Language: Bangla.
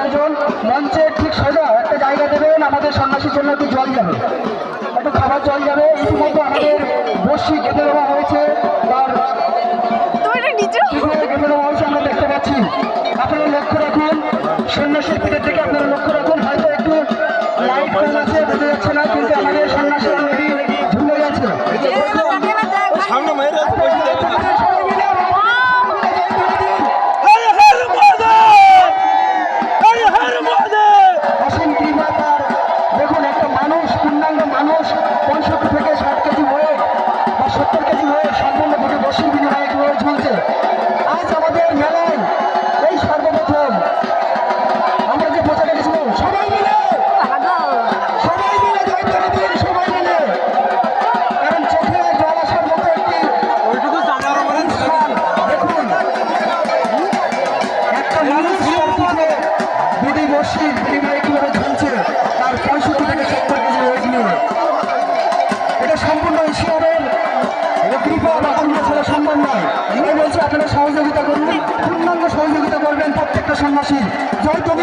আয়োজন। মঞ্চের ঠিক সোজা একটা জায়গা দেবেন, আমাদের সন্ন্যাসীর জন্য একটু জল যাবে, একটু খাবার জল যাবে। ইতিমধ্যে আমাদের বসি গেঁথে দেওয়া হয়েছে, তার গেঁথে দেওয়া হয়েছে আমরা দেখতে পাচ্ছি। আপনারা লক্ষ্য রাখুন, সন্ন্যাসীর পিঠের দিকে আপনারা লক্ষ্য রাখুন। হয়তো একটু লাইট কম আছে, বোঝা যাচ্ছে না, কিন্তু আমাদের সন্ন্যাসী অলরেডি ঝুলে গেছে। দেখুন, একটা মানুষ, পূর্ণাঙ্গ মানুষ 65 থেকে 60 কেজি ওয়েট বা 70 কেজি ওয়েট সম্পূর্ণ দুটো বসির বিনিময়ে কিভাবে ঝুলছে। আজ আমাদের মেলায় এই সর্বপ্রথম আমরা যে পোশাক রেখেছিলাম, সবাই মিলে দায়িত্ব নিতেন, সবাই মিলে, কারণ চোখে জল আসার মতো একটি অনুষ্ঠান। দেখুন, একটা মানুষ দুটি বসির বিনিময়ে কিভাবে ঝুলছে, তার 65 থেকে 70 কেজি ওয়েট নিয়ে। এটা সম্পূর্ণ ঈশ্বরের কৃপা বা অন্য ছেলে সম্ভব নয়। আমি বলছি আপনারা সহযোগিতা করুন, পূর্ণাঙ্গ সহযোগিতা করবেন প্রত্যেকটা সন্ন্যাসী। জয় তুমি